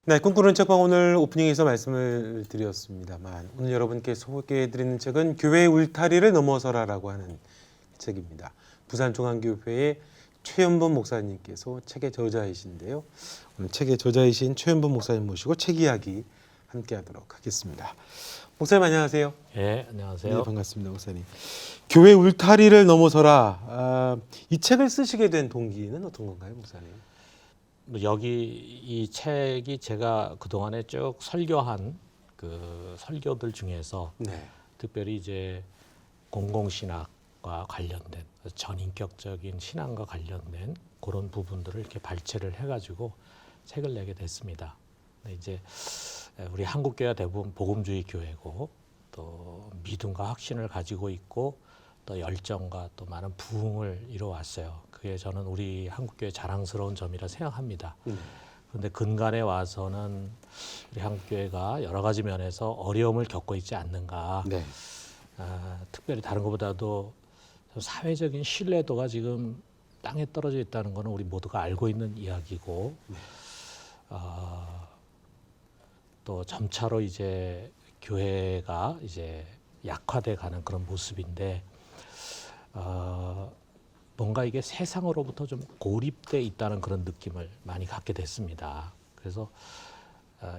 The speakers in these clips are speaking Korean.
네, 꿈꾸는 책방 오늘 오프닝에서 말씀을 드렸습니다만 오늘 여러분께 소개해드리는 책은 교회의 울타리를 넘어서라라고 하는 책입니다. 부산중앙교회의 최연범 목사님께서 책의 저자이신데요. 오늘 책의 저자이신 최연범 목사님 모시고 책 이야기 함께하도록 하겠습니다. 목사님 안녕하세요. 예, 안녕하세요. 네, 반갑습니다, 목사님. 교회 울타리를 넘어서라. 이 책을 쓰시게 된 동기는 어떤 건가요, 목사님? 여기 이 책이 제가 그동안에 쭉 설교한 그 설교들 중에서 네. 특별히 이제 공공신학과 관련된 전인격적인 신앙과 관련된 그런 부분들을 이렇게 발췌를 해가지고 책을 내게 됐습니다. 근데 이제 우리 한국교회가 대부분 복음주의 교회고 또 믿음과 확신을 가지고 있고 또 열정과 또 많은 부흥을 이뤄왔어요. 그게 저는 우리 한국교회 자랑스러운 점이라 생각합니다. 그런데 근간에 와서는 우리 한국교회가 여러 가지 면에서 어려움을 겪고 있지 않는가. 네. 특별히 다른 것보다도 사회적인 신뢰도가 지금 땅에 떨어져 있다는 것은 우리 모두가 알고 있는 이야기고 또 점차로 이제 교회가 이제 약화돼 가는 그런 모습인데 뭔가 이게 세상으로부터 좀 고립돼 있다는 그런 느낌을 많이 갖게 됐습니다. 그래서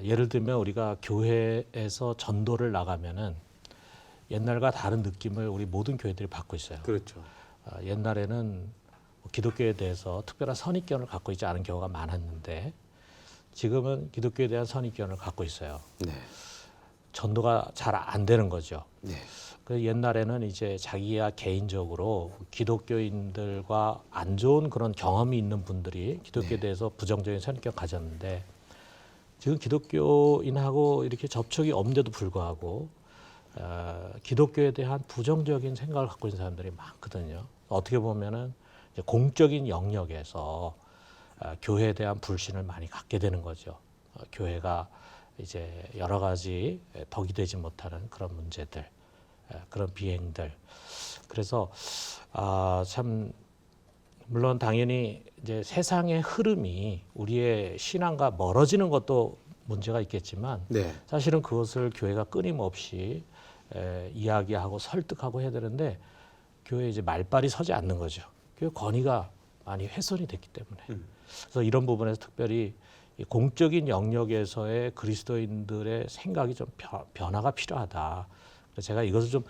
예를 들면 우리가 교회에서 전도를 나가면은 옛날과 다른 느낌을 우리 모든 교회들이 받고 있어요. 그렇죠. 옛날에는 기독교에 대해서 특별한 선입견을 갖고 있지 않은 경우가 많았는데 지금은 기독교에 대한 선입견을 갖고 있어요. 네. 전도가 잘 안 되는 거죠. 네. 그 옛날에는 이제 자기가 개인적으로 기독교인들과 안 좋은 그런 경험이 있는 분들이 기독교에 네. 대해서 부정적인 선입견 가졌는데 지금 기독교인하고 이렇게 접촉이 없는데도 불구하고 기독교에 대한 부정적인 생각을 갖고 있는 사람들이 많거든요. 어떻게 보면은 이제 공적인 영역에서 교회에 대한 불신을 많이 갖게 되는 거죠. 교회가 이제 여러 가지 덕이 되지 못하는 그런 문제들, 그런 비행들. 그래서 참 물론 당연히 이제 세상의 흐름이 우리의 신앙과 멀어지는 것도 문제가 있겠지만 네. 사실은 그것을 교회가 끊임없이 이야기하고 설득하고 해야 되는데 교회에 이제 말발이 서지 않는 거죠. 교회 권위가 많이 훼손이 됐기 때문에. 그래서 이런 부분에서 특별히 이 공적인 영역에서의 그리스도인들의 생각이 좀 변화가 필요하다. 그래서 제가 이것을 좀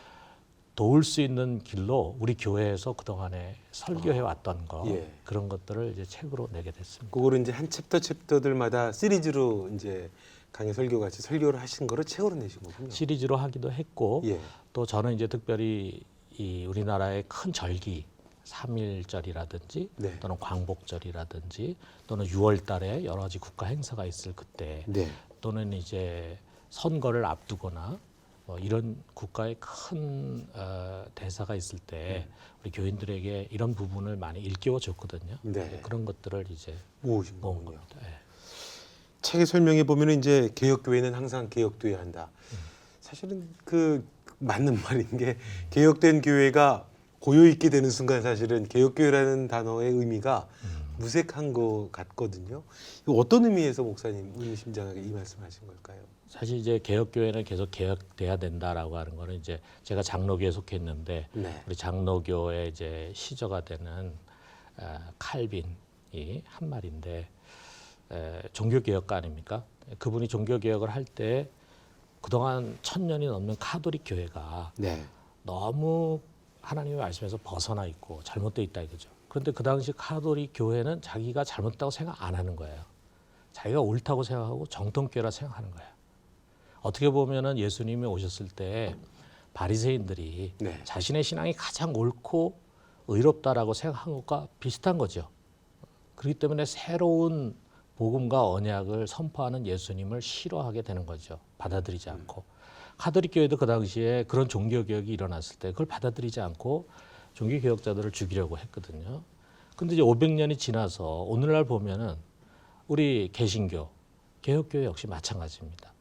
도울 수 있는 길로 우리 교회에서 그동안에 설교해 왔던 거 예. 그런 것들을 이제 책으로 내게 됐습니다. 그거를 이제 한 챕터들마다 시리즈로 이제 강의 설교 같이 설교를 하신 거를 책으로 내신 거군요. 시리즈로 하기도 했고 예. 또 저는 이제 특별히 이 우리나라의 큰 절기 3.1절이라든지 네. 또는 광복절이라든지 또는 6월 달에 여러 가지 국가 행사가 있을 그때 네. 또는 이제 선거를 앞두거나 이런 국가의 큰 대사가 있을 때 우리 교인들에게 이런 부분을 많이 일깨워 줬거든요. 네. 그런 것들을 이제 모으신 모은 거군요. 겁니다. 예. 책에 설명해 보면 이제 개혁 교회는 항상 개혁돼야 한다. 사실은 그 맞는 말인 게 개혁된 교회가 고요 있게 되는 순간 사실은 개혁 교회라는 단어의 의미가 무색한 것 같거든요. 이거 어떤 의미에서 목사님 의미심장하게 이 말씀하신 걸까요? 사실 이제 개혁교회는 계속 개혁돼야 된다라고 하는 거는 이제 제가 장로교에 속했는데 네. 우리 장로교의 이제 시저가 되는 칼빈이 한 말인데 종교개혁가 아닙니까? 그분이 종교개혁을 할 때 그동안 1000년이 넘는 카톨릭 교회가 네. 너무 하나님의 말씀에서 벗어나 있고 잘못되어 있다 이거죠. 그런데 그 당시 카톨릭 교회는 자기가 잘못됐다고 생각 안 하는 거예요. 자기가 옳다고 생각하고 정통교회라 생각하는 거예요. 어떻게 보면은 예수님이 오셨을 때 바리새인들이 네. 자신의 신앙이 가장 옳고 의롭다라고 생각한 것과 비슷한 거죠. 그렇기 때문에 새로운 복음과 언약을 선포하는 예수님을 싫어하게 되는 거죠. 받아들이지 않고. 카톨릭 교회도 그 당시에 그런 종교개혁이 일어났을 때 그걸 받아들이지 않고 종교개혁자들을 죽이려고 했거든요. 근데 이제 500년이 지나서 오늘날 보면은 우리 개신교, 개혁교회 역시 마찬가지입니다.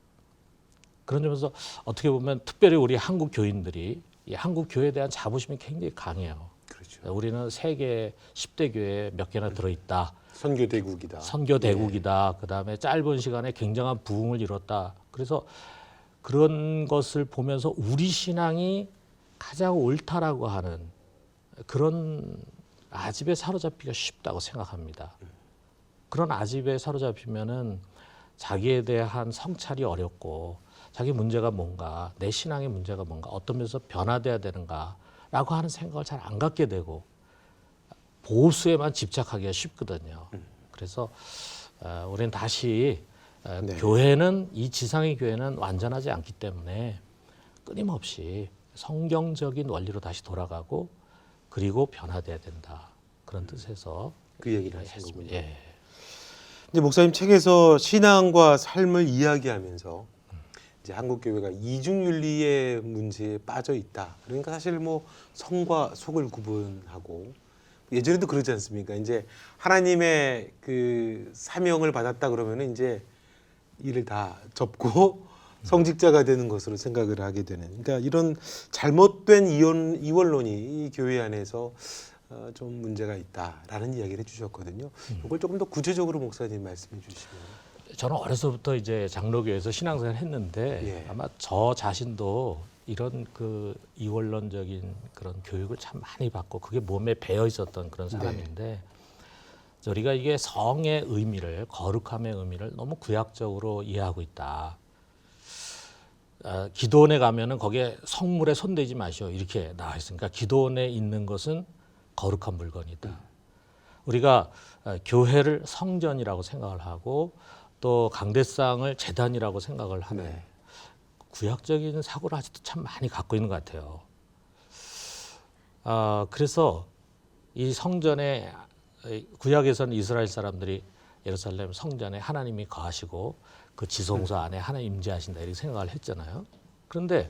그런 점에서 어떻게 보면 특별히 우리 한국 교인들이 이 한국 교회에 대한 자부심이 굉장히 강해요. 그렇죠. 그렇죠. 우리는 세계 10대 교회 몇 개나 들어있다. 선교대국이다. 선교대국이다. 그다음에 짧은 시간에 굉장한 부흥을 이뤘다. 그래서 그런 것을 보면서 우리 신앙이 가장 옳다라고 하는 그런 아집에 사로잡기가 쉽다고 생각합니다. 그런 아집에 사로잡히면은 자기에 대한 성찰이 어렵고 자기 문제가 뭔가, 내 신앙의 문제가 뭔가, 어떤 면에서 변화돼야 되는가라고 하는 생각을 잘 안 갖게 되고 보수에만 집착하기가 쉽거든요. 그래서 우리는 다시 네. 교회는, 이 지상의 교회는 완전하지 않기 때문에 끊임없이 성경적인 원리로 다시 돌아가고 그리고 변화돼야 된다. 그런 뜻에서 그 얘기를 했습니다. 하시는군요. 예. 이제 목사님 책에서 신앙과 삶을 이야기하면서 이제 한국 교회가 이중윤리의 문제에 빠져 있다. 그러니까 사실 뭐 성과 속을 구분하고 예전에도 그러지 않습니까? 이제 하나님의 그 사명을 받았다 그러면은 이제 일을 다 접고 성직자가 되는 것으로 생각을 하게 되는. 그러니까 이런 잘못된 이원론이 이 교회 안에서 좀 문제가 있다라는 이야기를 해주셨거든요. 이걸 조금 더 구체적으로 목사님 말씀해 주시면. 저는 어려서부터 이제 장로교에서 신앙생활을 했는데 예. 아마 저 자신도 이런 그 이원론적인 그런 교육을 참 많이 받고 그게 몸에 배어 있었던 그런 사람인데 우리가 이게 성의 의미를, 거룩함의 의미를 너무 구약적으로 이해하고 있다. 기도원에 가면은 거기에 성물에 손대지 마시오 이렇게 나와 있으니까 기도원에 있는 것은 거룩한 물건이다. 우리가 교회를 성전이라고 생각을 하고 또 강대상을 제단이라고 생각을 하는 네. 구약적인 사고를 아직도 참 많이 갖고 있는 것 같아요. 그래서 이 성전에 구약에서는 이스라엘 사람들이 예루살렘 성전에 하나님이 거하시고 그 지성소 안에 하나님 임재하신다 이렇게 생각을 했잖아요. 그런데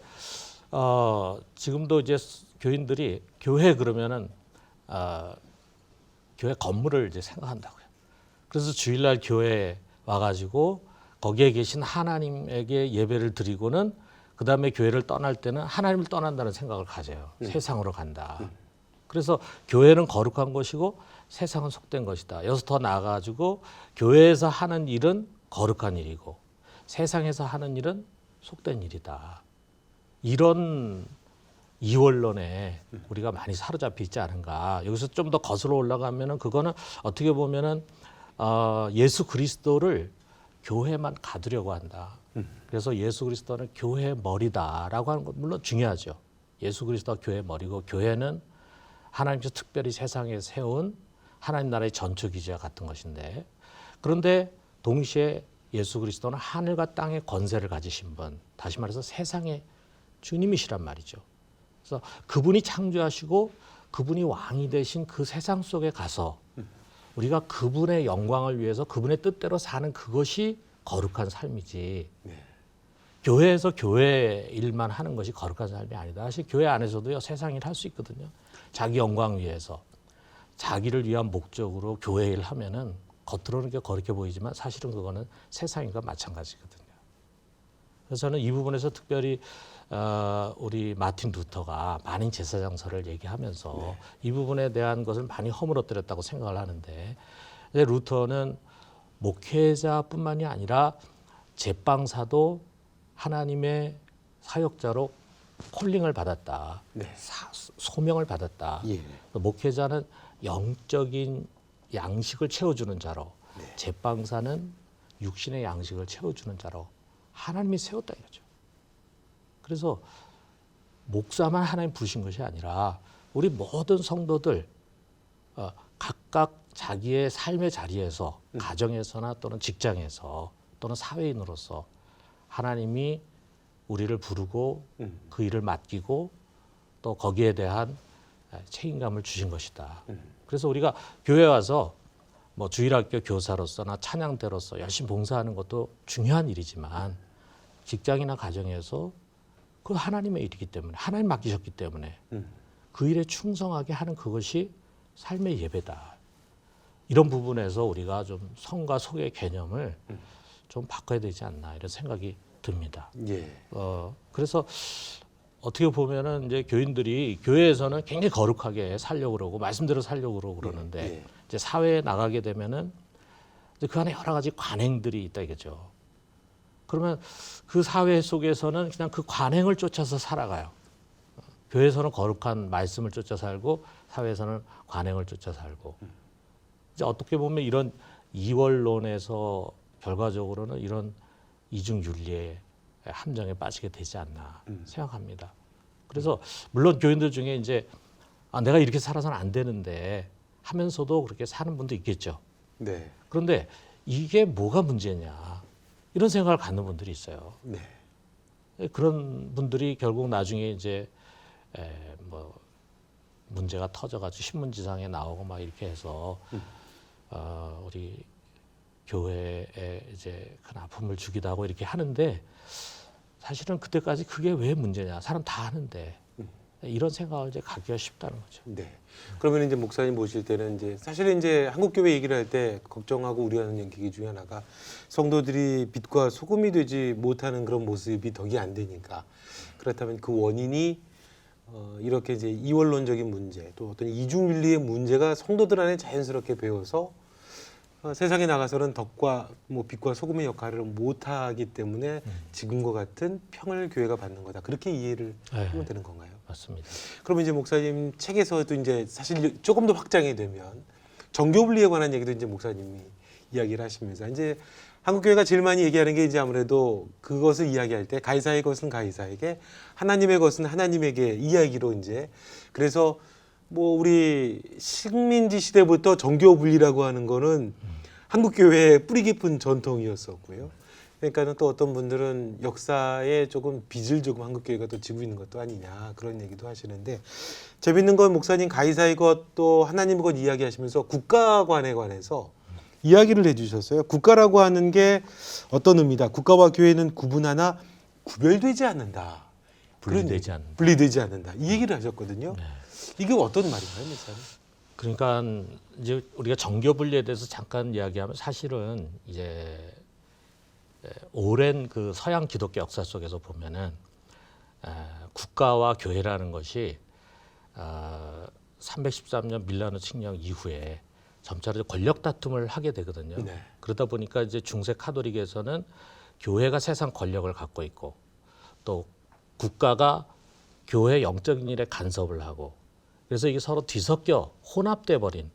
지금도 이제 교인들이 교회 그러면은 교회 건물을 이제 생각한다고요. 그래서 주일날 교회에 와가지고 거기에 계신 하나님에게 예배를 드리고는 그 다음에 교회를 떠날 때는 하나님을 떠난다는 생각을 가져요. 세상으로 간다. 그래서 교회는 거룩한 것이고 세상은 속된 것이다. 여기서 더 나아가지고 교회에서 하는 일은 거룩한 일이고 세상에서 하는 일은 속된 일이다. 이런 이원론에 우리가 많이 사로잡혀 있지 않은가. 여기서 좀 더 거슬러 올라가면은 그거는 어떻게 보면은 예수 그리스도를 교회만 가두려고 한다. 그래서 예수 그리스도는 교회의 머리다라고 하는 건 물론 중요하죠. 예수 그리스도가 교회의 머리고 교회는 하나님께서 특별히 세상에 세운 하나님 나라의 전초기지와 같은 것인데 그런데 동시에 예수 그리스도는 하늘과 땅의 권세를 가지신 분, 다시 말해서 세상의 주님이시란 말이죠. 그래서 그분이 창조하시고 그분이 왕이 되신 그 세상 속에 가서 우리가 그분의 영광을 위해서 그분의 뜻대로 사는 그것이 거룩한 삶이지. 네. 교회에서 교회 일만 하는 것이 거룩한 삶이 아니다. 사실 교회 안에서도요 세상 일 할 수 있거든요. 자기 영광 위해서 자기를 위한 목적으로 교회 일 하면은 겉으로는 게 거룩해 보이지만 사실은 그거는 세상인과 마찬가지거든요. 그래서 저는 이 부분에서 특별히 우리 마틴 루터가 만인 제사장설을 얘기하면서 이 부분에 대한 것을 많이 허물어뜨렸다고 생각을 하는데 루터는 목회자뿐만이 아니라 제빵사도 하나님의 사역자로 콜링을 받았다. 네. 소명을 받았다. 예. 목회자는 영적인 양식을 채워주는 자로 제빵사는 육신의 양식을 채워주는 자로 하나님이 세웠다 이거죠. 그래서 목사만 하나님 부르신 것이 아니라 우리 모든 성도들 각각 자기의 삶의 자리에서 가정에서나 또는 직장에서 또는 사회인으로서 하나님이 우리를 부르고 그 일을 맡기고 또 거기에 대한 책임감을 주신 것이다. 그래서 우리가 교회 와서 뭐 주일학교 교사로서나 찬양대로서 열심히 봉사하는 것도 중요한 일이지만 직장이나 가정에서 그 하나님의 일이기 때문에 하나님 맡기셨기 때문에 그 일에 충성하게 하는 그것이 삶의 예배다. 이런 부분에서 우리가 좀 성과 속의 개념을 좀 바꿔야 되지 않나 이런 생각이 듭니다. 예. 그래서 어떻게 보면은 이제 교인들이 교회에서는 굉장히 거룩하게 살려고 그러고 말씀대로 살려고 그러고 그러는데 예. 이제 사회에 나가게 되면은 이제 그 안에 여러 가지 관행들이 있다 이거죠. 그러면 그 사회 속에서는 그냥 그 관행을 쫓아서 살아가요. 교회에서는 거룩한 말씀을 쫓아 살고 사회에서는 관행을 쫓아 살고. 이제 어떻게 보면 이런 이원론에서 결과적으로는 이런 이중윤리의 함정에 빠지게 되지 않나 생각합니다. 그래서 물론 교인들 중에 이제 내가 이렇게 살아서는 안 되는데 하면서도 그렇게 사는 분도 있겠죠. 네. 그런데 이게 뭐가 문제냐 이런 생각을 갖는 분들이 있어요. 네. 그런 분들이 결국 나중에 이제 뭐 문제가 터져가지고 신문지상에 나오고 막 이렇게 해서 우리 교회에 이제 큰 아픔을 주기도 하고 이렇게 하는데 사실은 그때까지 그게 왜 문제냐 사람 다 하는데 이런 생각을 이제 갖기가 쉽다는 거죠. 네. 그러면 이제 목사님 모실 때는 이제 사실은 이제 한국 교회 얘기를 할 때 걱정하고 우려하는 얘기 중에 하나가 성도들이 빛과 소금이 되지 못하는 그런 모습이 덕이 안 되니까 그렇다면 그 원인이 이렇게 이제 이원론적인 문제 또 어떤 이중윤리의 문제가 성도들 안에 자연스럽게 배워서 세상에 나가서는 덕과 뭐 빛과 소금의 역할을 못하기 때문에 지금과 같은 평을 교회가 받는 거다 그렇게 이해를 하면 되는 건가요? 맞습니다. 그러면 이제 목사님 책에서도 이제 사실 조금 더 확장이 되면 정교분리에 관한 얘기도 이제 목사님이 이야기를 하시면서 이제 한국 교회가 제일 많이 얘기하는 게 이제 아무래도 그것을 이야기할 때 가이사의 것은 가이사에게 하나님의 것은 하나님에게 이야기로 이제 그래서 뭐 우리 식민지 시대부터 정교분리라고 하는 거는 한국 교회의 뿌리 깊은 전통이었었고요. 그러니까는 또 어떤 분들은 역사에 조금 빚을 조금 한국 교회가 또 지고 있는 것도 아니냐 그런 얘기도 하시는데 재밌는 건 목사님 가이사의 것 또 하나님의 것 이야기하시면서 국가관에 관해서 이야기를 해주셨어요. 국가라고 하는 게 어떤 의미다. 국가와 교회는 구분하나 구별되지 않는다. 분리되지 않는다. 분리되지 않는다. 이 얘기를 하셨거든요. 네. 이게 어떤 말인가요, 목사님? 그러니까 이제 우리가 정교 분리에 대해서 잠깐 이야기하면 사실은 이제 오랜 그 서양 기독교 역사 속에서 보면은 국가와 교회라는 것이 313년 밀라노 칙령 이후에 점차로 권력 다툼을 하게 되거든요. 네. 그러다 보니까 이제 중세 카톨릭에서는 교회가 세상 권력을 갖고 있고 또 국가가 교회 영적인 일에 간섭을 하고 그래서 이게 서로 뒤섞여 혼합돼 버린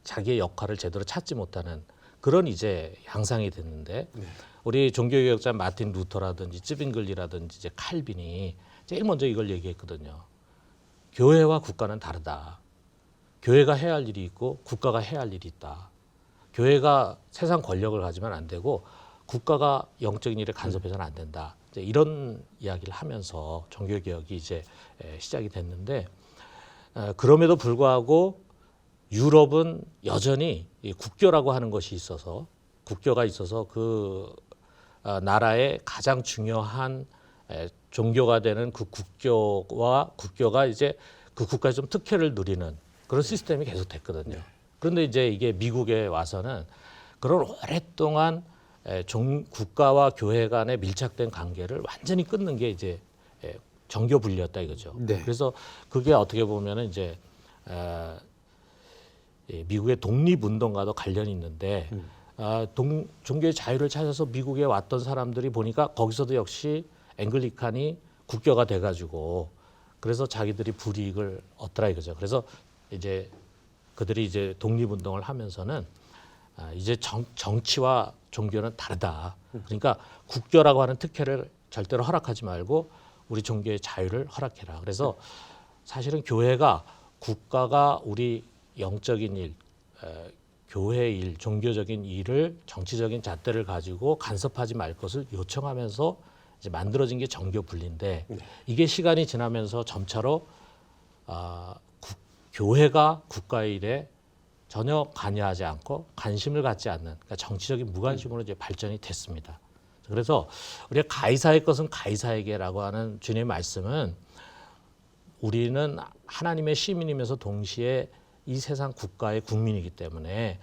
자기의 역할을 제대로 찾지 못하는 그런 이제 양상이 됐는데 네. 우리 종교개혁자 마틴 루터라든지 쯔빙글리라든지 이제 칼빈이 제일 먼저 이걸 얘기했거든요. 교회와 국가는 다르다. 교회가 해야 할 일이 있고 국가가 해야 할 일이 있다. 교회가 세상 권력을 가지면 안 되고 국가가 영적인 일에 간섭해서는 안 된다. 이제 이런 이야기를 하면서 종교개혁이 이제 시작이 됐는데 그럼에도 불구하고 유럽은 여전히 이 국교라고 하는 것이 있어서 국교가 있어서 그 나라의 가장 중요한 종교가 되는 그 국교가 이제 그 국가의 좀 특혜를 누리는 그런 시스템이 계속 됐거든요. 그런데 이제 이게 미국에 와서는 그런 오랫동안 국가와 교회 간의 밀착된 관계를 완전히 끊는 게 이제 정교 분리였다 이거죠. 네. 그래서 그게 어떻게 보면은 이제 미국의 독립운동과도 관련이 있는데 종교의 자유를 찾아서 미국에 왔던 사람들이 보니까 거기서도 역시 앵글리칸이 국교가 돼가지고 그래서 자기들이 불이익을 얻더라 이거죠. 그래서 이제 그들이 이제 독립운동을 하면서는 이제 정치와 종교는 다르다. 그러니까 국교라고 하는 특혜를 절대로 허락하지 말고 우리 종교의 자유를 허락해라. 그래서 사실은 교회가 국가가 우리 영적인 일, 교회 일, 종교적인 일을 정치적인 잣대를 가지고 간섭하지 말 것을 요청하면서 이제 만들어진 게 정교 분리인데 이게 시간이 지나면서 점차로 교회가 국가의 일에 전혀 관여하지 않고 관심을 갖지 않는 그러니까 정치적인 무관심으로 이제 발전이 됐습니다. 그래서 우리가 가이사의 것은 가이사에게라고 하는 주님의 말씀은 우리는 하나님의 시민이면서 동시에 이 세상 국가의 국민이기 때문에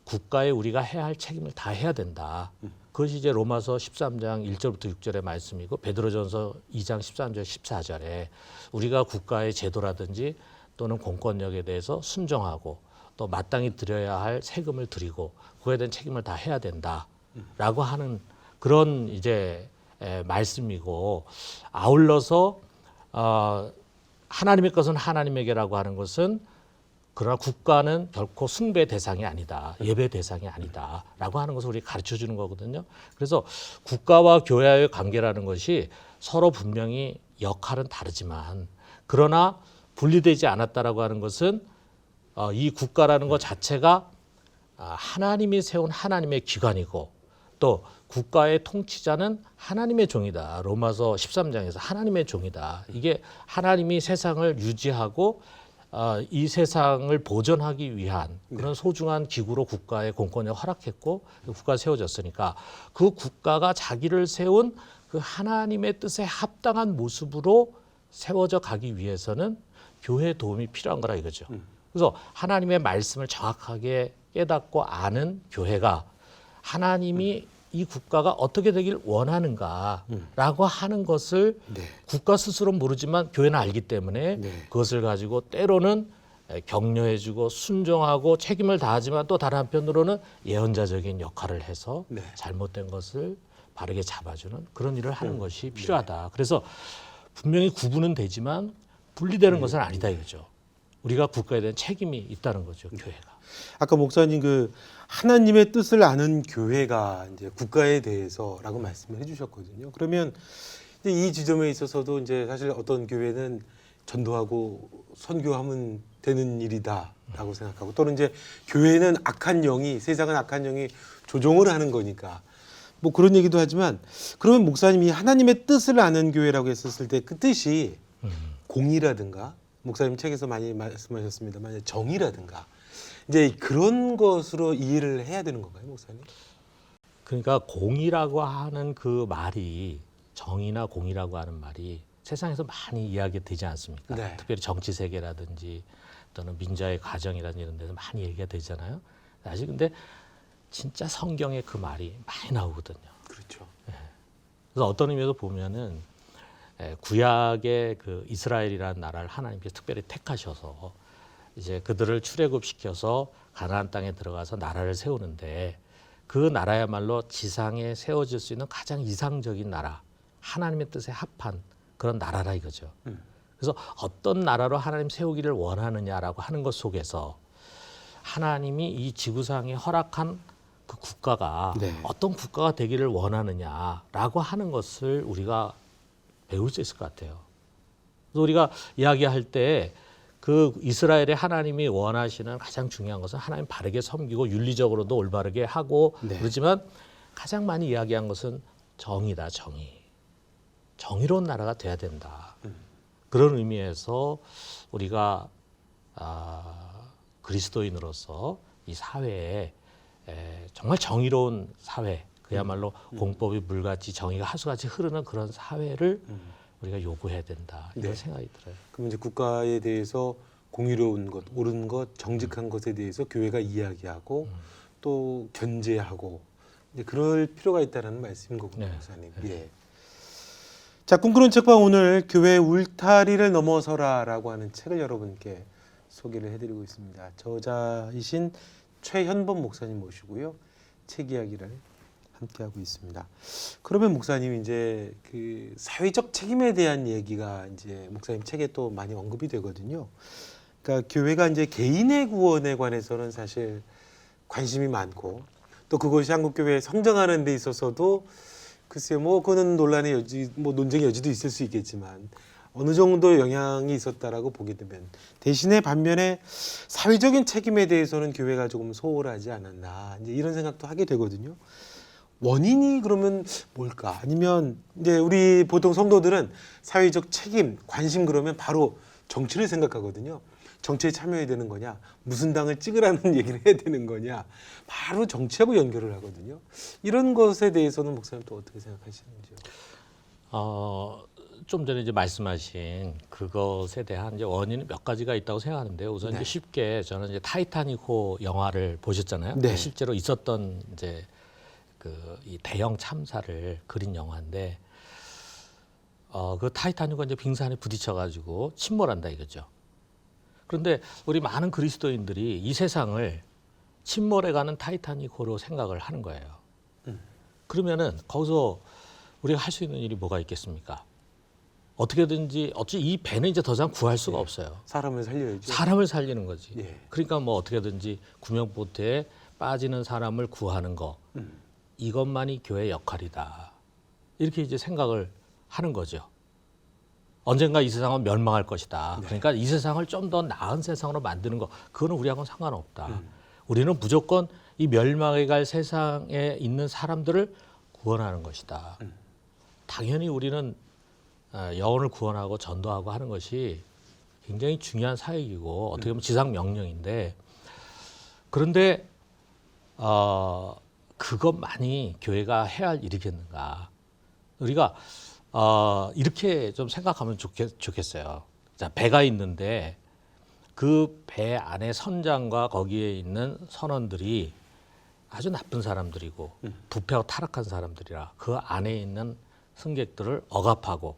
국가에 우리가 해야 할 책임을 다 해야 된다. 그것이 이제 로마서 13장 1절부터 6절의 말씀이고 베드로전서 2장 13절 14절에 우리가 국가의 제도라든지 또는 공권력에 대해서 순종하고 또 마땅히 드려야 할 세금을 드리고 그거에 대한 책임을 다 해야 된다라고 하는 그런 이제 말씀이고 아울러서 하나님의 것은 하나님에게라고 하는 것은 그러나 국가는 결코 숭배 대상이 아니다. 예배 대상이 아니다라고 하는 것을 우리가 가르쳐 주는 거거든요. 그래서 국가와 교회의 관계라는 것이 서로 분명히 역할은 다르지만 그러나 분리되지 않았다라고 하는 것은 이 국가라는 것 자체가 하나님이 세운 하나님의 기관이고 또 국가의 통치자는 하나님의 종이다. 로마서 13장에서 하나님의 종이다. 이게 하나님이 세상을 유지하고 이 세상을 보존하기 위한 그런 소중한 기구로 국가의 공권을 허락했고 국가가 세워졌으니까 그 국가가 자기를 세운 그 하나님의 뜻에 합당한 모습으로 세워져 가기 위해서는 교회의 도움이 필요한 거라 이거죠. 그래서 하나님의 말씀을 정확하게 깨닫고 아는 교회가 하나님이 이 국가가 어떻게 되길 원하는가라고 하는 것을 네. 국가 스스로 모르지만 교회는 알기 때문에 네. 그것을 가지고 때로는 격려해주고 순종하고 책임을 다하지만 또 다른 한편으로는 예언자적인 역할을 해서 네. 잘못된 것을 바르게 잡아주는 그런 일을 하는 것이 필요하다. 그래서 분명히 구분은 되지만 분리되는 것은 아니다 이거죠. 우리가 국가에 대한 책임이 있다는 거죠, 교회가. 아까 목사님 그 하나님의 뜻을 아는 교회가 이제 국가에 대해서라고 말씀을 해주셨거든요. 그러면 이제 이 지점에 있어서도 이제 사실 어떤 교회는 전도하고 선교하면 되는 일이다라고 생각하고 또는 이제 교회는 악한 영이 세상은 악한 영이 조종을 하는 거니까 뭐 그런 얘기도 하지만 그러면 목사님이 하나님의 뜻을 아는 교회라고 했었을 때 그 뜻이 공의라든가 목사님 책에서 많이 말씀하셨습니다만 정의라든가 이제 그런 것으로 이해를 해야 되는 건가요, 목사님? 그러니까 공의라고 하는 그 말이 정의나 공의라고 하는 말이 세상에서 많이 이야기되지 않습니까? 네. 특별히 정치 세계라든지 또는 민자의 가정이라든지 이런 데서 많이 얘기가 되잖아요. 사실 근데 진짜 성경에 그 말이 많이 나오거든요. 그렇죠. 그래서 어떤 의미에서 보면은 구약의 그 이스라엘이라는 나라를 하나님께서 특별히 택하셔서 이제 그들을 출애굽시켜서 가나안 땅에 들어가서 나라를 세우는데 그 나라야말로 지상에 세워질 수 있는 가장 이상적인 나라, 하나님의 뜻에 합한 그런 나라라 이거죠. 그래서 어떤 나라로 하나님 세우기를 원하느냐라고 하는 것 속에서 하나님이 이 지구상에 허락한 그 국가가 네. 어떤 국가가 되기를 원하느냐라고 하는 것을 우리가 배울 수 있을 것 같아요. 그래서 우리가 이야기할 때 그 이스라엘의 하나님이 원하시는 가장 중요한 것은 하나님 바르게 섬기고 윤리적으로도 올바르게 하고 네. 그렇지만 가장 많이 이야기한 것은 정의다, 정의. 정의로운 나라가 돼야 된다. 그런 의미에서 우리가 그리스도인으로서 이 사회에 정말 정의로운 사회, 그야말로 공법이 물같이 정의가 하수같이 흐르는 그런 사회를 우리가 요구해야 된다. 이런 네. 생각이 들어요. 그럼 이제 국가에 대해서 공의로운 것, 옳은 것, 정직한 것에 대해서 교회가 이야기하고 또 견제하고 이제 그럴 필요가 있다는 말씀인 거군요, 네. 목사님. 예. 자, 꿈꾸는 책방 오늘 교회 울타리를 넘어서라라고 하는 책을 여러분께 소개를 해드리고 있습니다. 저자이신 최현범 목사님 모시고요, 책 이야기를 함께하고 있습니다. 그러면 목사님 이제 그 사회적 책임에 대한 얘기가 이제 목사님 책에 또 많이 언급이 되거든요. 그러니까 교회가 이제 개인의 구원에 관해서는 사실 관심이 많고 또 그것이 한국 교회에 성장하는 데 있어서도 글쎄 뭐 그거는 논란의 여지, 뭐 논쟁의 여지도 있을 수 있겠지만 어느 정도 영향이 있었다라고 보게 되면 대신에 반면에 사회적인 책임에 대해서는 교회가 조금 소홀하지 않았나 이제 이런 생각도 하게 되거든요. 원인이 그러면 뭘까? 아니면 이제 우리 보통 성도들은 사회적 책임, 관심 그러면 바로 정치를 생각하거든요. 정치에 참여해야 되는 거냐? 무슨 당을 찍으라는 얘기를 해야 되는 거냐? 바로 정치하고 연결을 하거든요. 이런 것에 대해서는 목사님 또 어떻게 생각하시는지요? 좀 전에 이제 말씀하신 그것에 대한 이제 원인은 몇 가지가 있다고 생각하는데요. 우선 네. 이제 쉽게 저는 이제 타이타닉호 영화를 보셨잖아요. 네. 실제로 있었던 이제 그 이 대형 참사를 그린 영화인데 그 타이타닉은 이제 빙산에 부딪혀가지고 침몰한다 이거죠. 그런데 우리 많은 그리스도인들이 이 세상을 침몰해가는 타이타닉호로 생각을 하는 거예요. 그러면은 거기서 우리가 할 수 있는 일이 뭐가 있겠습니까? 어떻게든지 어찌 이 배는 이제 더 이상 구할 수가 없어요. 사람을 살려야죠. 사람을 살리는 거지. 예. 그러니까 뭐 어떻게든지 구명보트에 빠지는 사람을 구하는 거 이것만이 교회의 역할이다. 이렇게 이제 생각을 하는 거죠. 언젠가 이 세상은 멸망할 것이다. 그러니까 이 세상을 좀 더 나은 세상으로 만드는 거 그거는 우리하고는 상관없다. 우리는 무조건 이 멸망해 갈 세상에 있는 사람들을 구원하는 것이다. 당연히 우리는 영혼을 구원하고 전도하고 하는 것이 굉장히 중요한 사역이고 어떻게 보면 지상 명령인데 그런데 그것만이 교회가 해야 할 일이겠는가? 우리가 이렇게 좀 생각하면 좋겠어요. 자, 배가 있는데 그 배 안에 선장과 거기에 있는 선원들이 아주 나쁜 사람들이고 부패하고 타락한 사람들이라 그 안에 있는 승객들을 억압하고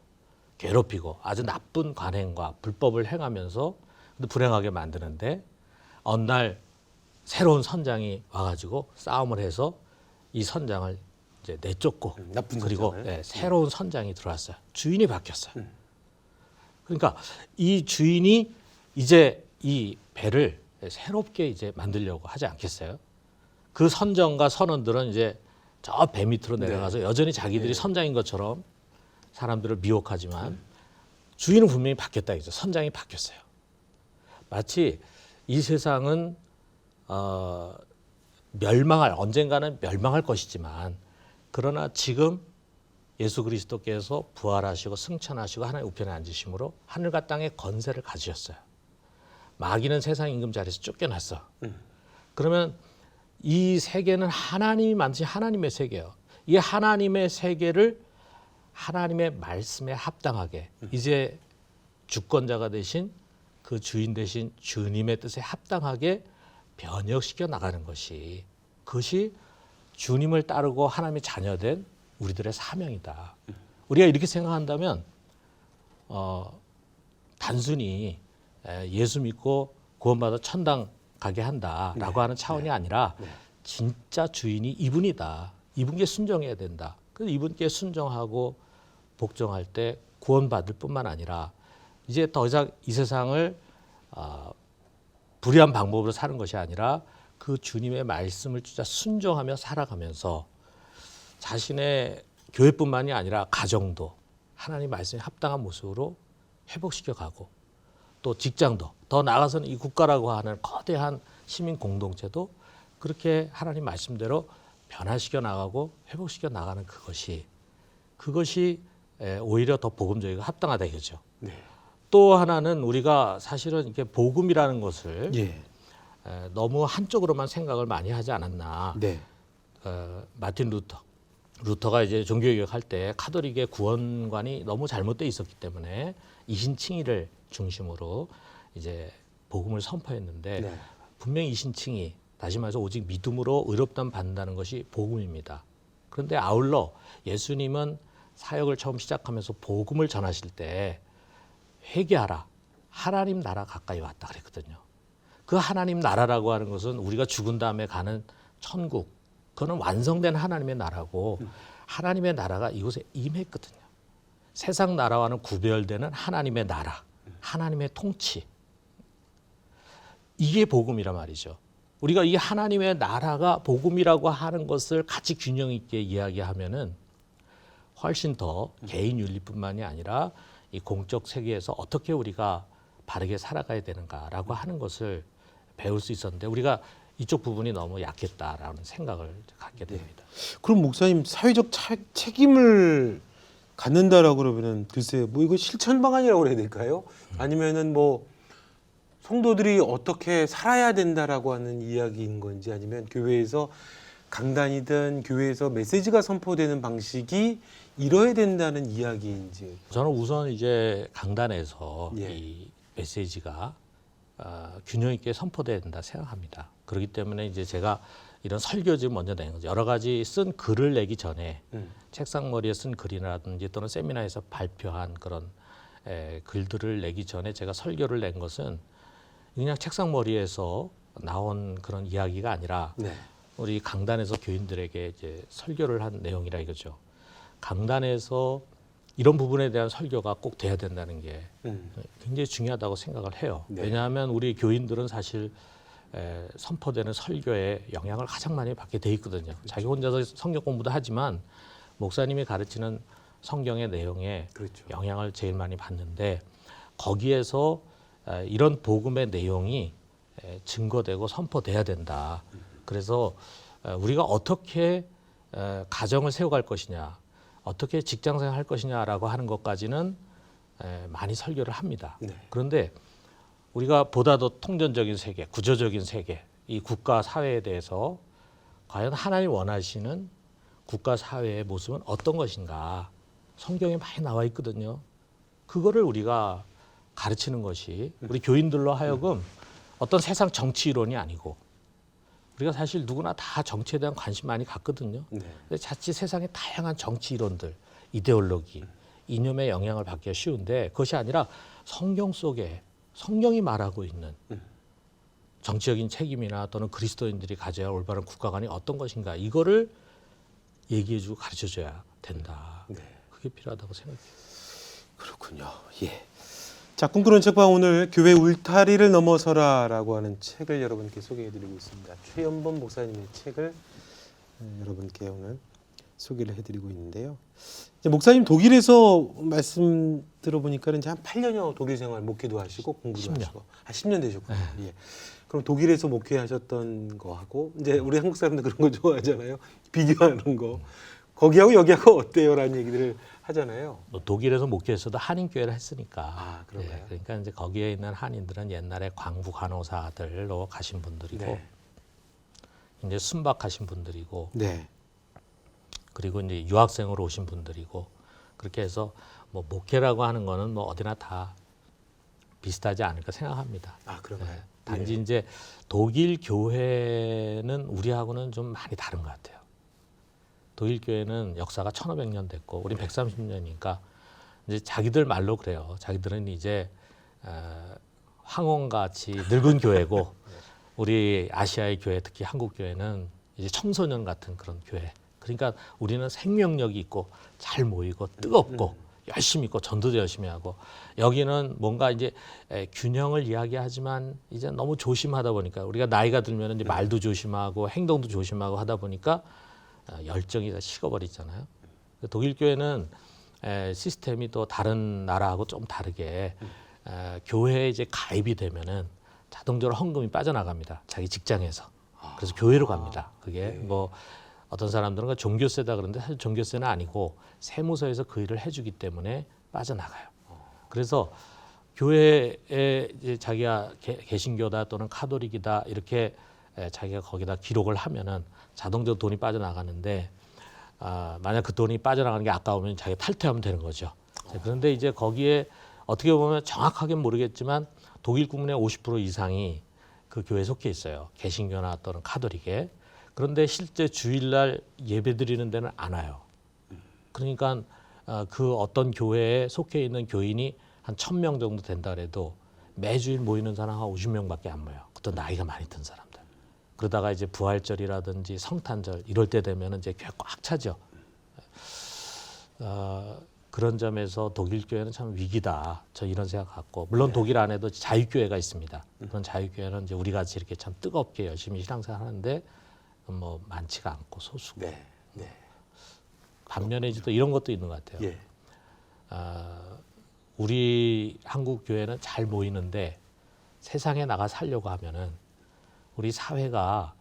괴롭히고 아주 나쁜 관행과 불법을 행하면서 불행하게 만드는데 어느 날 새로운 선장이 와가지고 싸움을 해서 이 선장을 이제 내쫓고 나쁜 그리고 선장을? 새로운 선장이 들어왔어요. 주인이 바뀌었어요. 그러니까 이 주인이 이제 이 배를 새롭게 이제 만들려고 하지 않겠어요? 그 선정과 선원들은 이제 저 배 밑으로 내려가서 여전히 자기들이 선장인 것처럼 사람들을 미혹하지만 주인은 분명히 바뀌었다 이죠. 선장이 바뀌었어요. 마치 이 세상은 언젠가는 멸망할 것이지만 그러나 지금 예수 그리스도께서 부활하시고 승천하시고 하나님 우편에 앉으심으로 하늘과 땅의 건세를 가지셨어요. 마귀는 세상 임금 자리에서 쫓겨났어. 그러면 이 세계는 하나님이 만드신 하나님의 세계예요. 이 하나님의 세계를 하나님의 말씀에 합당하게 이제 주권자가 되신 그 주인 되신 주님의 뜻에 합당하게 변혁시켜 나가는 것이 그것이 주님을 따르고 하나님의 자녀된 우리들의 사명이다. 우리가 이렇게 생각한다면 단순히 예수 믿고 구원받아 천당 가게 한다라고 하는 차원이 아니라 진짜 주인이 이분이다. 이분께 순종해야 된다. 그래서 이분께 순종하고 복종할 때 구원받을 뿐만 아니라 이제 더 이상 이 세상을 불의한 방법으로 사는 것이 아니라 그 주님의 말씀을 진짜 순종하며 살아가면서 자신의 교회뿐만이 아니라 가정도 하나님 말씀에 합당한 모습으로 회복시켜 가고 또 직장도 더 나아가서는 이 국가라고 하는 거대한 시민 공동체도 그렇게 하나님 말씀대로 변화시켜 나가고 회복시켜 나가는 그것이 오히려 더 복음적이고 합당하다 이거죠. 네. 또 하나는 우리가 사실은 이렇게 복음이라는 것을 너무 한쪽으로만 생각을 많이 하지 않았나. 네. 마틴 루터가 이제 종교개혁할 때 카톨릭의 구원관이 너무 잘못돼 있었기 때문에 이신칭의를 중심으로 이제 복음을 선포했는데 분명히 이신칭의 다시 말해서 오직 믿음으로 의롭다함 받는다는 것이 복음입니다. 그런데 아울러 예수님은 사역을 처음 시작하면서 복음을 전하실 때 회개하라. 하나님 나라 가까이 왔다 그랬거든요. 그 하나님 나라라고 하는 것은 우리가 죽은 다음에 가는 천국. 그거는 완성된 하나님의 나라고 하나님의 나라가 이곳에 임했거든요. 세상 나라와는 구별되는 하나님의 나라, 하나님의 통치. 이게 복음이란 말이죠. 우리가 이 하나님의 나라가 복음이라고 하는 것을 같이 균형 있게 이야기하면은 훨씬 더 개인 윤리뿐만이 아니라 이 공적 세계에서 어떻게 우리가 바르게 살아가야 되는가라고 하는 것을 배울 수 있었는데 우리가 이쪽 부분이 너무 약했다라는 생각을 갖게 됩니다. 그럼 목사님 사회적 책임을 갖는다라고 그러면은 글쎄 뭐 이거 실천 방안이라고 해야 될까요? 아니면은 뭐 성도들이 어떻게 살아야 된다라고 하는 이야기인 건지 아니면 교회에서 강단이든 교회에서 메시지가 선포되는 방식이 이뤄야 된다는 이야기인지. 저는 우선 이제 강단에서 예. 이 메시지가 균형 있게 선포돼야 된다 생각합니다. 그렇기 때문에 이제 제가 이런 설교지 먼저 내는 거죠. 여러 가지 쓴 글을 내기 전에 책상머리에 쓴 글이라든지 또는 세미나에서 발표한 그런 글들을 내기 전에 제가 설교를 낸 것은 그냥 책상머리에서 나온 그런 이야기가 아니라 네. 우리 강단에서 교인들에게 이제 설교를 한 내용이라 이거죠. 강단에서 이런 부분에 대한 설교가 꼭 돼야 된다는 게 굉장히 중요하다고 생각을 해요. 네. 왜냐하면 우리 교인들은 사실 선포되는 설교에 영향을 가장 많이 받게 돼 있거든요. 그렇죠. 자기 혼자서 성경 공부도 하지만 목사님이 가르치는 성경의 내용에 그렇죠. 영향을 제일 많이 받는데 거기에서 이런 복음의 내용이 증거되고 선포돼야 된다. 그래서 우리가 어떻게 가정을 세워갈 것이냐, 어떻게 직장생활 할 것이냐라고 하는 것까지는 많이 설교를 합니다. 네. 그런데 우리가 보다 더 통전적인 세계, 구조적인 세계, 이 국가 사회에 대해서 과연 하나님 원하시는 국가 사회의 모습은 어떤 것인가 성경에 많이 나와 있거든요. 그거를 우리가 가르치는 것이 우리 교인들로 하여금 어떤 세상 정치 이론이 아니고 우리가 사실 누구나 다 정치에 대한 관심 많이 갖거든요. 네. 근데 자칫 세상의 다양한 정치 이론들, 이데올로기, 이념의 영향을 받기가 쉬운데 그것이 아니라 성경 속에 성경이 말하고 있는 정치적인 책임이나 또는 그리스도인들이 가져야 할 올바른 국가관이 어떤 것인가 이거를 얘기해주고 가르쳐줘야 된다. 네. 그게 필요하다고 생각해요. 그렇군요. 예. 자, 꿈꾸는 책방 오늘 교회 울타리를 넘어서라라고 하는 책을 여러분께 소개해드리고 있습니다. 최연범 목사님의 책을 여러분께 오늘 소개를 해드리고 있는데요. 이제 목사님 독일에서 말씀 들어보니까 이제 한 8년여 독일 생활 목회도 하시고 공부도 10년. 하시고 10년 되셨군요. 예. 그럼 독일에서 목회하셨던 거하고 이제 우리 한국 사람들 그런 거 좋아하잖아요. 비교하는 거. 거기하고 여기하고 어때요라는 얘기들을 하잖아요. 뭐 독일에서 목회했어도 한인교회를 했으니까. 아, 그런가요? 그러니까 이제 거기에 있는 한인들은 옛날에 광부 간호사들로 가신 분들이고 네. 이제 순박하신 분들이고 네. 그리고 이제 유학생으로 오신 분들이고 그렇게 해서 뭐 목회라고 하는 거는 뭐 어디나 다 비슷하지 않을까 생각합니다. 아, 그런가요? 네. 단지 이제 독일 교회는 우리하고는 좀 많이 다른 것 같아요. 독일 교회는 역사가 1500년 됐고 우리 130년이니까 이제 자기들 말로 그래요. 자기들은 이제 황혼같이 늙은 교회고 우리 아시아의 교회 특히 한국 교회는 이제 청소년 같은 그런 교회. 그러니까 우리는 생명력이 있고 잘 모이고 뜨겁고 열심히 있고 전도도 열심히 하고 여기는 뭔가 이제 균형을 이야기하지만 이제 너무 조심하다 보니까 우리가 나이가 들면 이제 말도 조심하고 행동도 조심하고 하다 보니까 열정이 다 식어버리잖아요. 독일 교회는 시스템이 또 다른 나라하고 좀 다르게 교회에 이제 가입이 되면은 자동적으로 헌금이 빠져나갑니다. 자기 직장에서. 그래서 교회로 갑니다. 그게 뭐 어떤 사람들은 종교세다 그러는데 사실 종교세는 아니고 세무서에서 그 일을 해주기 때문에 빠져나가요. 그래서 교회에 이제 자기가 개신교다 또는 카톨릭이다 이렇게 자기가 거기다 기록을 하면은 자동적으로 돈이 빠져나가는데 만약 그 돈이 빠져나가는 게 아까우면 자기가 탈퇴하면 되는 거죠. 그런데 이제 거기에 어떻게 보면 정확하게는 모르겠지만 독일 국민의 50% 이상이 그 교회에 속해 있어요. 개신교나 또는 카톨릭에. 그런데 실제 주일날 예배 드리는 데는 안 와요. 그러니까 그 어떤 교회에 속해 있는 교인이 한 1000명 정도 된다 그래도 매주일 모이는 사람 한 50명밖에 안 모여요. 그것도 나이가 많이 든 사람들. 그러다가 이제 부활절이라든지 성탄절 이럴 때 되면 이제 교회 꽉 차죠. 그런 점에서 독일 교회는 참 위기다. 저 이런 생각 갖고 물론 독일 안에도 자유교회가 있습니다. 그런 자유교회는 이제 우리 같이 이렇게 참 뜨겁게 열심히 신앙생활 하는데 뭐 많지가 않고 소수고. 네. 네. 반면에 이제 또 이런 것도 있는 것 같아요. 예. 우리 한국 교회는 잘 모이는데 세상에 나가 살려고 하면은 우리 사회가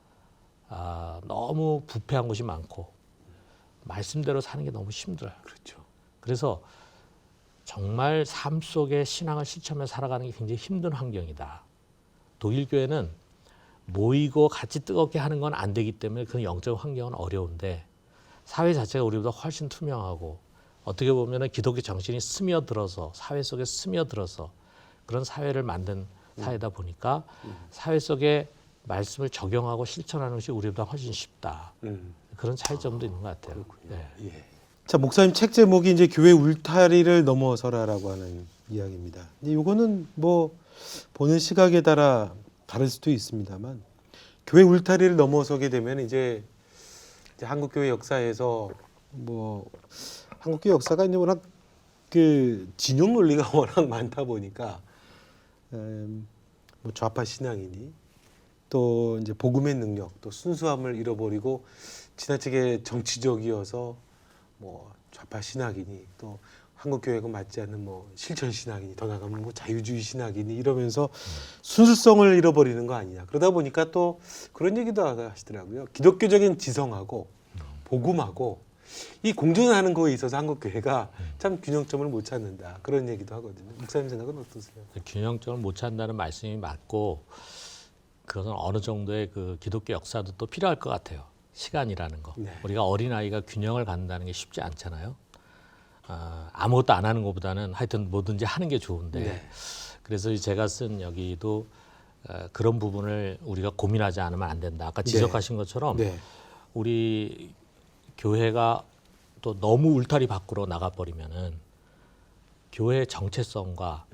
너무 부패한 곳이 많고 말씀대로 사는 게 너무 힘들어요. 그렇죠. 그래서 정말 삶 속에 신앙을 실천하며 살아가는 게 굉장히 힘든 환경이다. 독일 교회는 모이고 같이 뜨겁게 하는 건 안 되기 때문에 그 영적 환경은 어려운데 사회 자체가 우리보다 훨씬 투명하고 어떻게 보면은 기독교 정신이 스며들어서 사회 속에 스며들어서 그런 사회를 만든 사회다 보니까 사회 속에 말씀을 적용하고 실천하는 것이 우리보다 훨씬 쉽다. 그런 차이점도 있는 것 같아요. 네. 예. 자, 목사님 책 제목이 이제 교회 울타리를 넘어서라라고 하는 이야기입니다. 근데 이거는 뭐 보는 시각에 따라 다를 수도 있습니다만 교회 울타리를 넘어서게 되면 이제 한국 교회 역사에서 뭐 한국 교회 역사가 이제 워낙 그 진영 논리가 워낙 많다 보니까 뭐 좌파 신앙이니 또 이제 복음의 능력, 또 순수함을 잃어버리고 지나치게 정치적이어서 뭐 좌파 신학이니 또 한국 교회가 맞지 않는 뭐 실천 신학이니 더 나가면 뭐 자유주의 신학이니 이러면서 순수성을 잃어버리는 거 아니냐. 그러다 보니까 또 그런 얘기도 하시더라고요. 기독교적인 지성하고 복음하고 이 공존하는 거에 있어서 한국 교회가 참 균형점을 못 찾는다. 그런 얘기도 하거든요. 목사님 생각은 어떠세요? 균형점을 못 찾는다는 말씀이 맞고 그것은 어느 정도의 그 기독교 역사도 또 필요할 것 같아요. 시간이라는 거. 네. 우리가 어린아이가 균형을 갖는다는 게 쉽지 않잖아요. 아무것도 안 하는 것보다는 하여튼 뭐든지 하는 게 좋은데 네. 그래서 제가 쓴 여기도 그런 부분을 우리가 고민하지 않으면 안 된다. 아까 지적하신 것처럼 네. 우리 교회가 또 너무 울타리 밖으로 나가버리면은 교회의 정체성과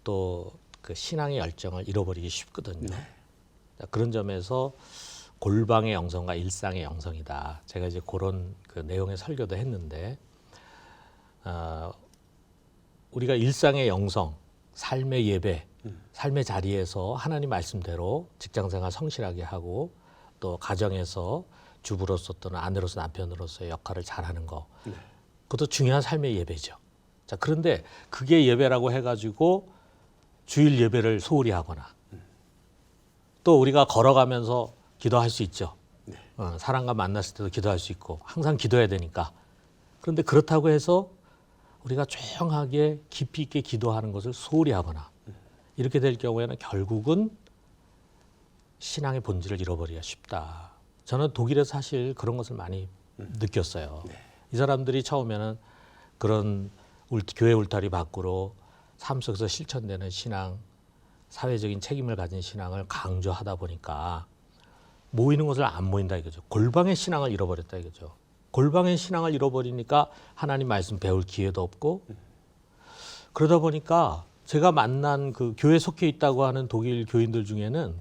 또 그 신앙의 열정을 잃어버리기 쉽거든요. 네. 그런 점에서 골방의 영성과 일상의 영성이다. 제가 이제 그런 그 내용의 설교도 했는데 우리가 일상의 영성, 삶의 예배, 삶의 자리에서 하나님 말씀대로 직장생활 성실하게 하고 또 가정에서 주부로서 또는 아내로서 남편으로서의 역할을 잘하는 거. 그것도 중요한 삶의 예배죠. 자, 그런데 그게 예배라고 해가지고 주일 예배를 소홀히 하거나 또 우리가 걸어가면서 기도할 수 있죠. 사람과 만났을 때도 기도할 수 있고 항상 기도해야 되니까. 그런데 그렇다고 해서 우리가 조용하게 깊이 있게 기도하는 것을 소홀히 하거나 이렇게 될 경우에는 결국은 신앙의 본질을 잃어버리기가 쉽다. 저는 독일에서 사실 그런 것을 많이 느꼈어요. 이 사람들이 처음에는 그런 교회 울타리 밖으로 삶 속에서 실천되는 신앙, 사회적인 책임을 가진 신앙을 강조하다 보니까 모이는 것을 안 모인다 이거죠. 골방의 신앙을 잃어버렸다 이거죠. 골방의 신앙을 잃어버리니까 하나님 말씀 배울 기회도 없고 그러다 보니까 제가 만난 그 교회 속해 있다고 하는 독일 교인들 중에는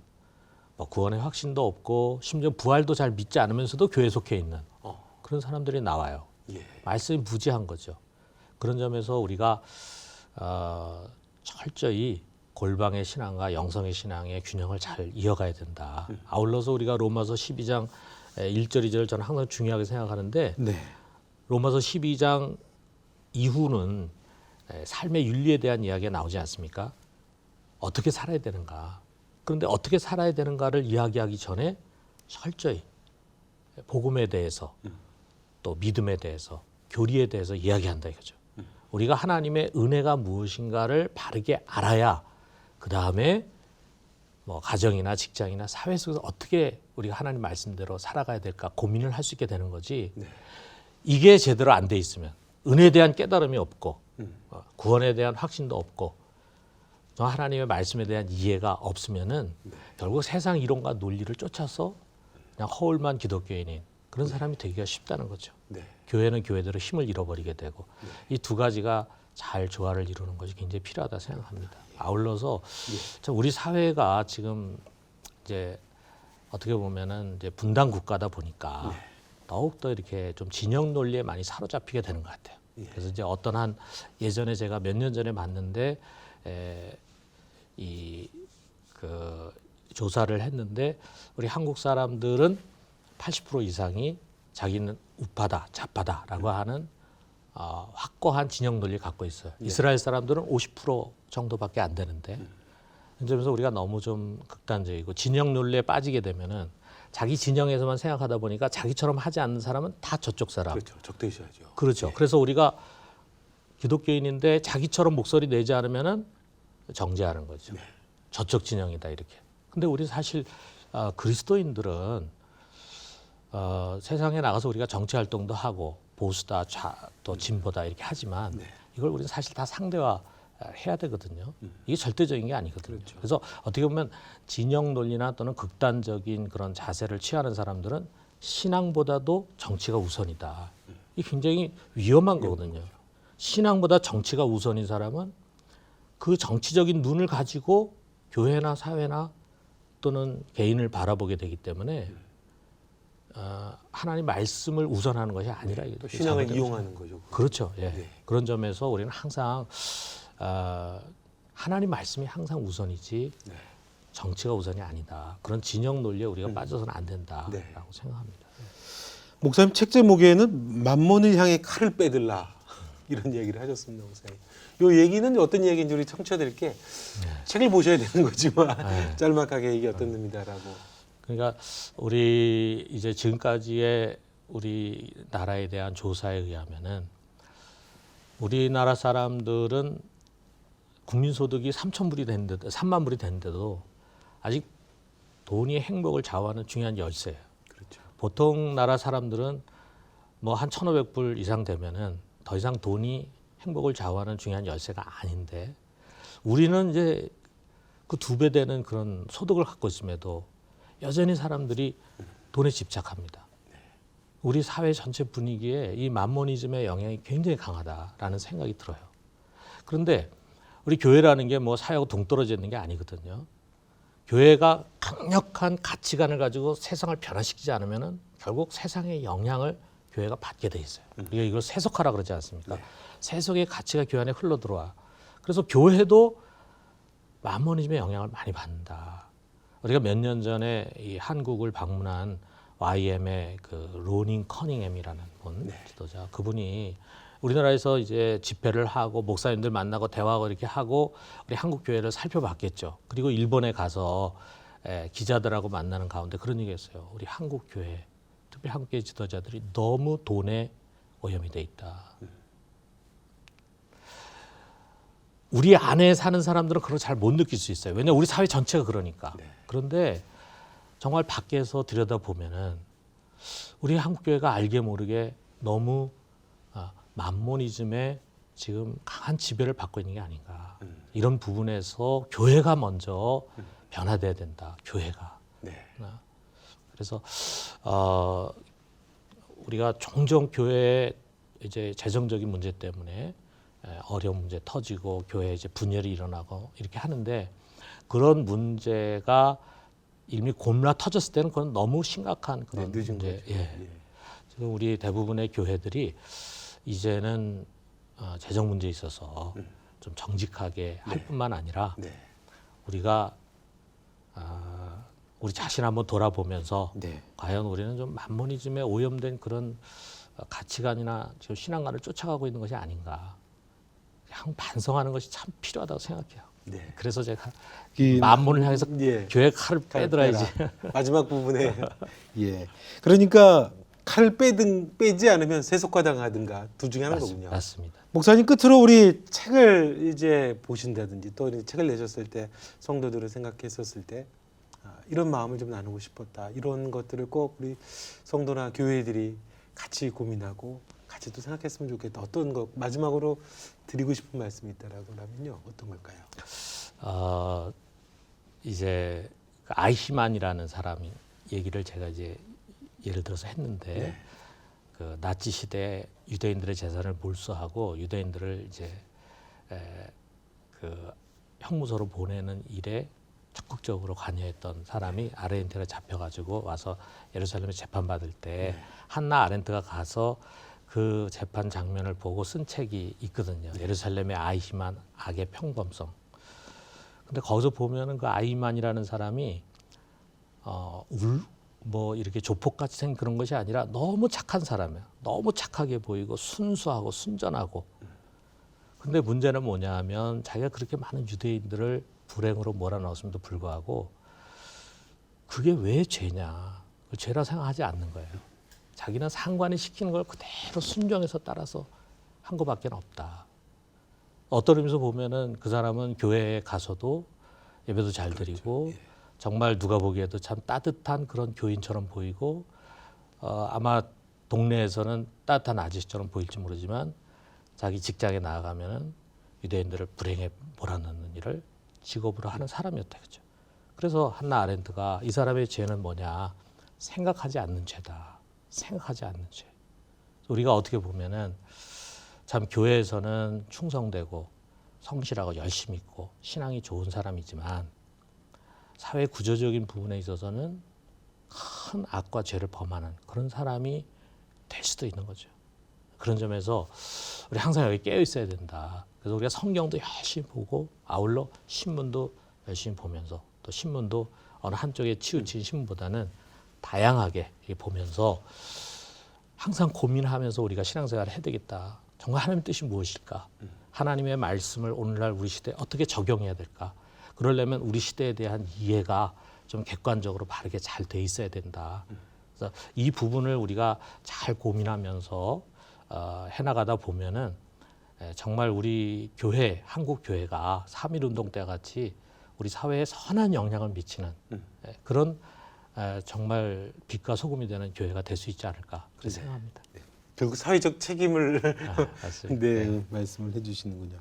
뭐 구원의 확신도 없고 심지어 부활도 잘 믿지 않으면서도 교회 속해 있는 그런 사람들이 나와요. 말씀이 무지한 거죠. 그런 점에서 우리가 철저히 골방의 신앙과 영성의 신앙의 균형을 잘 이어가야 된다. 아울러서 우리가 로마서 12장 1절, 2절을 저는 항상 중요하게 생각하는데 네. 로마서 12장 이후는 삶의 윤리에 대한 이야기가 나오지 않습니까? 어떻게 살아야 되는가. 그런데 어떻게 살아야 되는가를 이야기하기 전에 철저히 복음에 대해서 또 믿음에 대해서 교리에 대해서 이야기한다 이거죠. 우리가 하나님의 은혜가 무엇인가를 바르게 알아야 그 다음에 뭐 가정이나 직장이나 사회 속에서 어떻게 우리가 하나님 말씀대로 살아가야 될까 고민을 할 수 있게 되는 거지. 이게 제대로 안 돼 있으면 은혜에 대한 깨달음이 없고 구원에 대한 확신도 없고 하나님의 말씀에 대한 이해가 없으면은 결국 세상 이론과 논리를 쫓아서 그냥 허울만 기독교인인 그런 사람이 되기가 쉽다는 거죠. 교회는 교회대로 힘을 잃어버리게 되고 이 두 가지가 잘 조화를 이루는 것이 굉장히 필요하다 생각합니다. 아울러서 우리 사회가 지금 이제 어떻게 보면은 이제 분단 국가다 보니까 더욱더 이렇게 좀 진영 논리에 많이 사로잡히게 되는 것 같아요. 그래서 이제 어떤 한 예전에 제가 몇 년 전에 봤는데 이 그 조사를 했는데 우리 한국 사람들은 80% 이상이 자기는 우파다, 좌파다라고 하는 확고한 진영 논리를 갖고 있어요. 이스라엘 사람들은 50% 정도밖에 안 되는데 그래서 우리가 너무 좀 극단적이고 진영 논리에 빠지게 되면은 자기 진영에서만 생각하다 보니까 자기처럼 하지 않는 사람은 다 저쪽 사람. 그렇죠. 적대시하죠. 그렇죠. 그래서 우리가 기독교인인데 자기처럼 목소리 내지 않으면은 정죄하는 거죠. 저쪽 진영이다 이렇게. 근데 우리 사실 그리스도인들은 세상에 나가서 우리가 정치 활동도 하고 보수다, 또 진보다 이렇게 하지만 네. 이걸 우리는 사실 다 상대화 해야 되거든요. 이게 절대적인 게 아니거든요. 그렇죠. 그래서 어떻게 보면 진영 논리나 또는 극단적인 그런 자세를 취하는 사람들은 신앙보다도 정치가 우선이다. 이게 굉장히 위험한 거거든요. 신앙보다 정치가 우선인 사람은 그 정치적인 눈을 가지고 교회나 사회나 또는 개인을 바라보게 되기 때문에 하나님 말씀을 우선하는 것이 아니라 또 신앙을 이용하는 거죠. 그렇죠. 예. 네. 그런 점에서 우리는 항상 하나님 말씀이 항상 우선이지 네. 정치가 우선이 아니다. 그런 진영 논리에 우리가 빠져서는 안 된다라고 네. 생각합니다. 목사님 책 제목에는 만몬을 향해 칼을 빼들라 이런 얘기를 하셨습니다, 목사님. 이 얘기는 어떤 얘기인지 우리 청취자들께 책을 보셔야 되는 거지만 네. 짤막하게 이게 어떤 의미다라고. 그러니까 우리 이제 지금까지의 우리 나라에 대한 조사에 의하면은 우리나라 사람들은 국민소득이 3,000불이 됐는데도 3만 불이 됐는데도 아직 돈이 행복을 좌우하는 중요한 열쇠예요. 그렇죠. 보통 나라 사람들은 뭐 한 1,500불 이상 되면은 더 이상 돈이 행복을 좌우하는 중요한 열쇠가 아닌데 우리는 이제 그 2배 되는 그런 소득을 갖고 있음에도 여전히 사람들이 돈에 집착합니다. 우리 사회 전체 분위기에 이 만모니즘의 영향이 굉장히 강하다라는 생각이 들어요. 그런데 우리 교회라는 게 뭐 사회하고 동떨어져 있는 게 아니거든요. 교회가 강력한 가치관을 가지고 세상을 변화시키지 않으면은 결국 세상의 영향을 교회가 받게 돼 있어요. 우리가 이걸 세속화라 그러지 않습니까? 세속의 가치가 교회 안에 흘러 들어와. 그래서 교회도 만모니즘의 영향을 많이 받는다. 우리가 몇 년 전에 이 한국을 방문한 YM의 그 로닝 커닝햄이라는 분 지도자, 그분이 우리나라에서 이제 집회를 하고 목사님들 만나고 대화하고 이렇게 하고 우리 한국 교회를 살펴봤겠죠. 그리고 일본에 가서 기자들하고 만나는 가운데 그런 얘기했어요. 우리 한국 교회, 특히 한국 교회 지도자들이 너무 돈에 오염이 돼 있다. 우리 안에 사는 사람들은 그걸 잘 못 느낄 수 있어요. 왜냐하면 우리 사회 전체가 그러니까. 그런데 정말 밖에서 들여다보면은 우리 한국교회가 알게 모르게 너무 만모니즘에 지금 강한 지배를 받고 있는 게 아닌가. 이런 부분에서 교회가 먼저 변화돼야 된다. 교회가. 네. 그래서 우리가 종종 교회의 이제 재정적인 문제 때문에 어려운 문제 터지고 교회에 이제 분열이 일어나고 이렇게 하는데 그런 문제가 이미 곪라 터졌을 때는 그건 너무 심각한 그런 늦은 문제. 거죠. 예. 지금 우리 대부분의 교회들이 이제는 재정 문제에 있어서 좀 정직하게 할 뿐만 아니라 네. 우리가 우리 자신 한번 돌아보면서 네. 과연 우리는 좀 만모니즘에 오염된 그런 가치관이나 지금 신앙관을 쫓아가고 있는 것이 아닌가. 그냥 반성하는 것이 참 필요하다고 생각해요. 네. 그래서 제가 이 만문을 향해서 예. 교회 칼을 빼들어야지. 마지막 부분에 예. 그러니까 칼 빼지 않으면 세속화당하든가 둘 중에 하나인 거군요. 맞습니다. 목사님 끝으로 우리 책을 이제 보신다든지 또 책을 내셨을 때 성도들을 생각했었을 때 이런 마음을 좀 나누고 싶었다. 이런 것들을 꼭 우리 성도나 교회들이 같이 고민하고 같이 또 생각했으면 좋겠다. 어떤 거 마지막으로 드리고 싶은 말씀이 있다라고 하면요. 어떤 걸까요? 이제 아이히만이라는 사람 얘기를 제가 이제 예를 들어서 했는데 네. 그 나치 시대 유대인들의 재산을 몰수하고 유대인들을 이제 그 형무소로 보내는 일에 적극적으로 관여했던 사람이 아르헨티나에 잡혀가지고 와서 예루살렘에 재판받을 때 한나 아렌트가 가서 그 재판 장면을 보고 쓴 책이 있거든요. 예루살렘의 아이히만 악의 평범성. 근데 거기서 보면은 그 아이히만이라는 사람이 뭐 이렇게 조폭같이 생긴 그런 것이 아니라 너무 착한 사람이야. 너무 착하게 보이고 순수하고 순전하고. 근데 문제는 뭐냐 하면 자기가 그렇게 많은 유대인들을 불행으로 몰아넣었음에도 불구하고 그게 왜 죄냐. 죄라 생각하지 않는 거예요. 자기는 상관이 시키는 걸 그대로 순종해서 따라서 한 것밖에 없다. 어떤 의미에서 보면은 그 사람은 교회에 가서도 예배도 잘 드리고 정말 누가 보기에도 참 따뜻한 그런 교인처럼 보이고 아마 동네에서는 따뜻한 아저씨처럼 보일지 모르지만 자기 직장에 나아가면은 유대인들을 불행에 몰아넣는 일을 직업으로 하는 사람이었다 그죠. 그래서 한나 아렌트가 이 사람의 죄는 뭐냐? 생각하지 않는 죄다. 생각하지 않는 죄. 우리가 어떻게 보면은 참 교회에서는 충성되고 성실하고 열심히 있고 신앙이 좋은 사람이지만 사회 구조적인 부분에 있어서는 큰 악과 죄를 범하는 그런 사람이 될 수도 있는 거죠. 그런 점에서 우리 항상 여기 깨어 있어야 된다. 그래서 우리가 성경도 열심히 보고 아울러 신문도 열심히 보면서 또 신문도 어느 한쪽에 치우친 신문보다는 다양하게 보면서 항상 고민하면서 우리가 신앙생활을 해야 되겠다. 정말 하나님의 뜻이 무엇일까? 하나님의 말씀을 오늘날 우리 시대에 어떻게 적용해야 될까? 그러려면 우리 시대에 대한 이해가 좀 객관적으로 바르게 잘 돼 있어야 된다. 그래서 이 부분을 우리가 잘 고민하면서 해나가다 보면은 정말 우리 교회, 한국 교회가 3.1운동 때 같이 우리 사회에 선한 영향을 미치는 그런 정말 빛과 소금이 되는 교회가 될 수 있지 않을까 그렇게 생각합니다. 결국 사회적 책임을 맞습니다. 네, 말씀을 해주시는군요.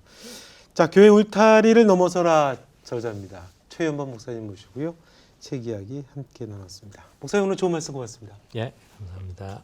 자, 교회 울타리를 넘어서라 저자입니다. 최연범 목사님 모시고요. 책 이야기 함께 나눴습니다. 목사님 오늘 좋은 말씀 고맙습니다. 예, 감사합니다.